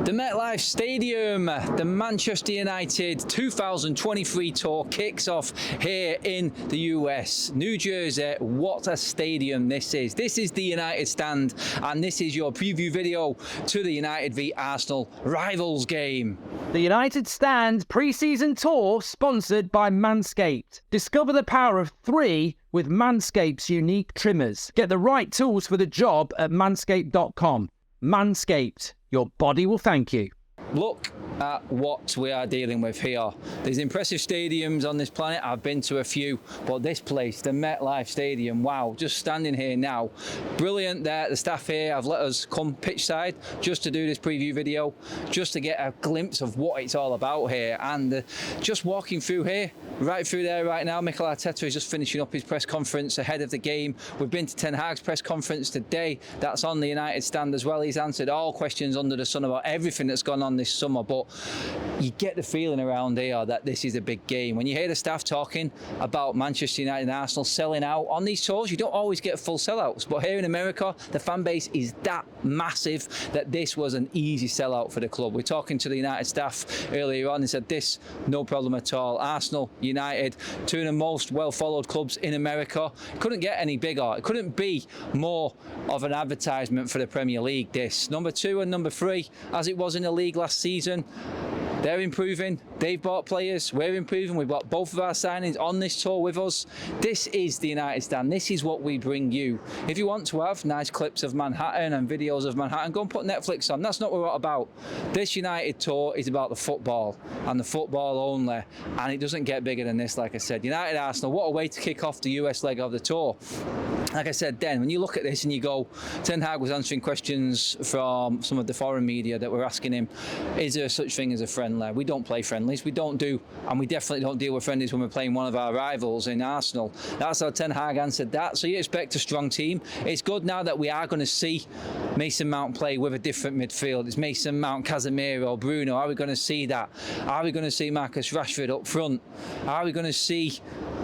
The MetLife Stadium, the Manchester United 2023 tour kicks off here in the US. New Jersey, what a stadium this is. This is the United Stand, and this is your preview video to the United v Arsenal rivals game. The United Stand pre-season tour sponsored by Manscaped. Discover the power of 3 with Manscaped's unique trimmers. Get the right tools for the job at manscaped.com. Manscaped, your body will thank you. Look at what we are dealing with here. There's impressive stadiums on this planet. I've been to a few, but this place, the MetLife Stadium, wow, just standing here now. Brilliant there. The staff here have let us come pitch side just to do this preview video, just to get a glimpse of what it's all about here. And just walking through here, right through there right now, Mikel Arteta is just finishing up his press conference ahead of the game. We've been to Ten Hag's press conference today. That's on the United Stand as well. He's answered all questions under the sun about everything that's gone on this summer, but you get the feeling around here that this is a big game. When you hear the staff talking about Manchester United and Arsenal selling out on these tours, you don't always get full sellouts, but here in America the fan base is that massive that this was an easy sellout for the club. We're talking to the United staff earlier on, they said this, no problem at all. Arsenal, United, two of the most well followed clubs in America. It couldn't get any bigger. It couldn't be more of an advertisement for the Premier League, this. Number 2 and number 3, as it was in the league last season. They're improving, they've bought players, we're improving, we've got both of our signings on this tour with us. This is the United Stand, this is what we bring you. If you want to have nice clips of Manhattan and videos of Manhattan, go and put Netflix on, that's not what we're about. This United tour is about the football, and the football only, and it doesn't get bigger than this, like I said. United Arsenal, what a way to kick off the US leg of the tour. Like I said then, when you look at this and you go, Ten Hag was answering questions from some of the foreign media that were asking him, is there such thing as a friendly? We don't play friendlies, we don't do, and we definitely don't deal with friendlies when we're playing one of our rivals in Arsenal. That's how Ten Hag answered that, so you expect a strong team. It's good now that we are going to see Mason Mount play with a different midfield. It's Mason Mount, Casemiro, Bruno. Are we going to see that? Are we going to see Marcus Rashford up front? Are we going to see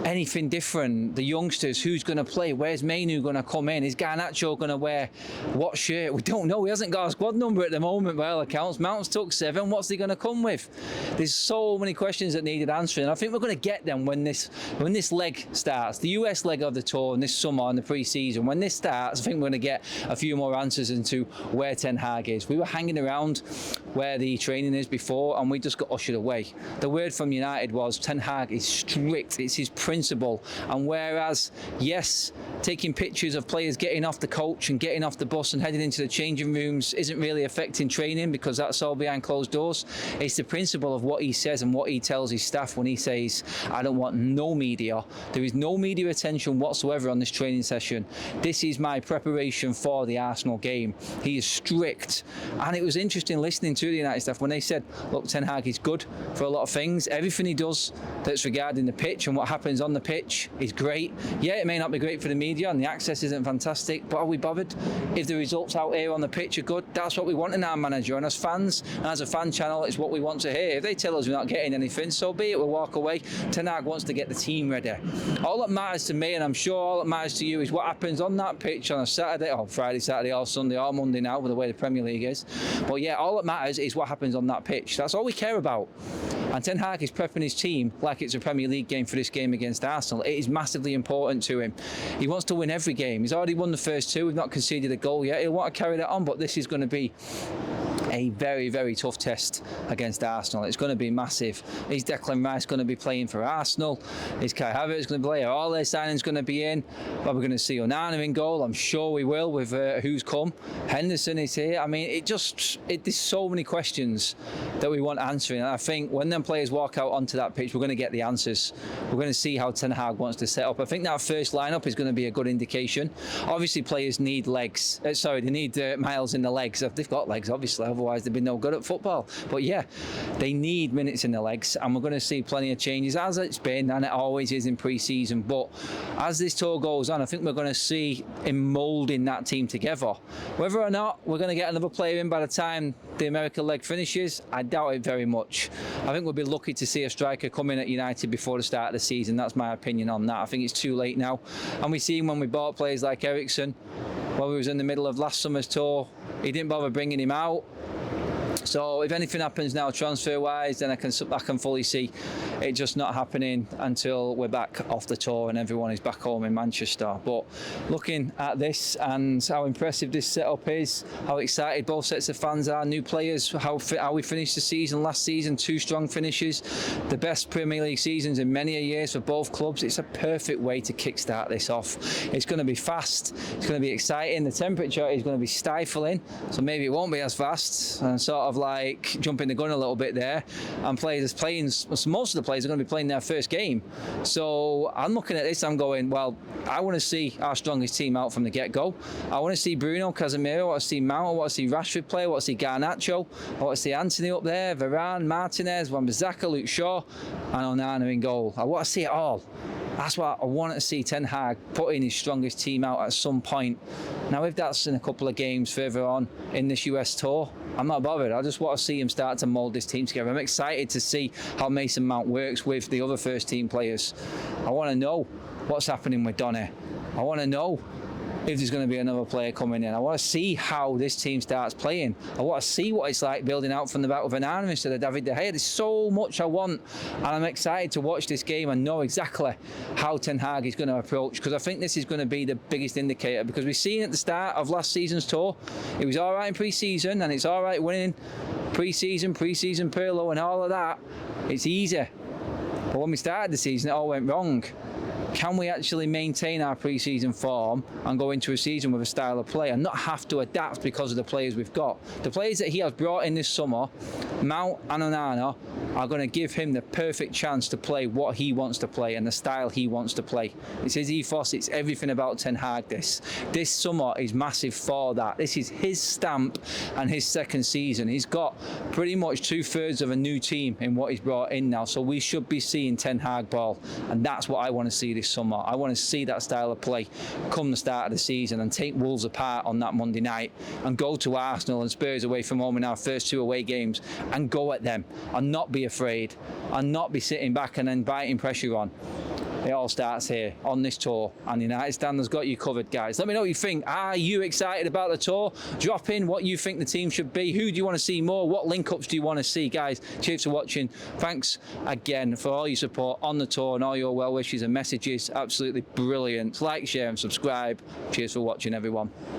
anything different? The youngsters, who's going to play? Where's Mainu going to come in? Is Garnacho going to wear what shirt? We don't know. He hasn't got a squad number at the moment by all accounts. Mount's took 7. What's he going to come with? There's so many questions that needed answering. I think we're going to get them when this leg starts, the US leg of the tour, and this summer and the pre-season. When this starts, I think we're going to get a few more answers into where Ten Hag is. We were hanging around where the training is before, and we just got ushered away. The word from United was Ten Hag is strict. It's his principle. And whereas, yes, taking pictures of players getting off the coach and getting off the bus and heading into the changing rooms isn't really affecting training because that's all behind closed doors, it's the principle of what he says and what he tells his staff when he says, I don't want no media. There is no media attention whatsoever on this training session. This is my preparation for the Arsenal game. He is strict. And it was interesting listening to the United staff when they said, look, Ten Hag is good for a lot of things. Everything he does that's regarding the pitch and what happens on the pitch is great. Yeah, it may not be great for the media and the access isn't fantastic, but are we bothered? If the results out here on the pitch are good, that's what we want in our manager. And as fans, and as a fan channel, it's what we want to hear. If they tell us we're not getting anything, so be it, we'll walk away. Ten Hag wants to get the team ready. All that matters to me, and I'm sure all that matters to you, is what happens on that pitch on a Saturday, or Friday, Saturday, or Sunday, or Monday now, with the way the Premier League is. But yeah, all that matters is what happens on that pitch. That's all we care about. And Ten Hag is prepping his team like it's a Premier League game for this game against Arsenal. It is massively important to him. He wants to win every game. He's already won the first 2. We've not conceded a goal yet. He'll want to carry that on, but this is going to be a very, very tough test against Arsenal. It's going to be massive. Is Declan Rice going to be playing for Arsenal? Is Kai Havertz going to play? Are all their signings going to be in? Are we going to see Onana in goal? I'm sure we will with who's come. Henderson is here. I mean, there's so many questions that we want answering. And I think when them players walk out onto that pitch, we're going to get the answers. We're going to see how Ten Hag wants to set up. I think that first lineup is going to be a good indication. Obviously, players need legs. They need miles in the legs. They've got legs, obviously. Otherwise, they'd be no good at football. But yeah, they need minutes in the legs, and we're going to see plenty of changes, as it's been, and it always is in pre-season. But as this tour goes on, I think we're going to see him moulding that team together. Whether or not we're going to get another player in by the time the American leg finishes, I doubt it very much. I think we'll be lucky to see a striker come in at United before the start of the season. That's my opinion on that. I think it's too late now. And we've seen when we bought players like Eriksen, while we was in the middle of last summer's tour, he didn't bother bringing him out. So if anything happens now transfer-wise, then I can fully see it just not happening until we're back off the tour and everyone is back home in Manchester. But looking at this and how impressive this setup is, how excited both sets of fans are, new players, how we finished the season last season, 2 strong finishes, the best Premier League seasons in many a years for both clubs. It's a perfect way to kickstart this off. It's going to be fast, it's going to be exciting, the temperature is going to be stifling, so maybe it won't be as fast, and sort of like jumping the gun a little bit there. And most of the players are going to be playing their first game. So I'm looking at this, I'm going, well, I want to see our strongest team out from the get-go. I want to see Bruno, Casemiro, I want to see Mount, I want to see Rashford play, I want to see Garnacho, I want to see Anthony up there, Varane, Martinez, Wan-Bissaka, Luke Shaw, and Onana in goal. I want to see it all. That's what I want to see Ten Hag putting his strongest team out at some point. Now, if that's in a couple of games further on in this US tour, I'm not bothered. I just want to see him start to mould this team together. I'm excited to see how Mason Mount works with the other first team players. I want to know what's happening with Donny. I want to know if there's going to be another player coming in. I want to see how this team starts playing. I want to see what it's like building out from the back with Onana instead of David De Gea. There's so much I want, and I'm excited to watch this game and know exactly how Ten Hag is going to approach, because I think this is going to be the biggest indicator, because we've seen at the start of last season's tour, it was all right in pre-season, and it's all right winning pre-season Pirlo and all of that. It's easy. But when we started the season, it all went wrong. Can we actually maintain our pre-season form and go into a season with a style of play and not have to adapt because of the players we've got? The players that he has brought in this summer, Mount and Onana, are going to give him the perfect chance to play what he wants to play and the style he wants to play. It's his ethos, it's everything about Ten Hag. This summer is massive for that. This is his stamp and his second season. He's got pretty much 2/3 of a new team in what he's brought in now, so we should be seeing Ten Hag ball, and that's what I want to see this summer. I want to see that style of play come the start of the season and take Wolves apart on that Monday night and go to Arsenal and Spurs away from home in our first 2 away games and go at them and not be afraid and not be sitting back and then biting pressure on. It all starts here on this tour, and United Standard's got you covered, guys. Let me know what you think. Are you excited about the tour? Drop in what you think the team should be. Who do you want to see more? What link-ups do you want to see, guys? Cheers for watching. Thanks again for all your support on the tour and all your well wishes and messages. Absolutely brilliant. Like, share and subscribe. Cheers for watching, everyone.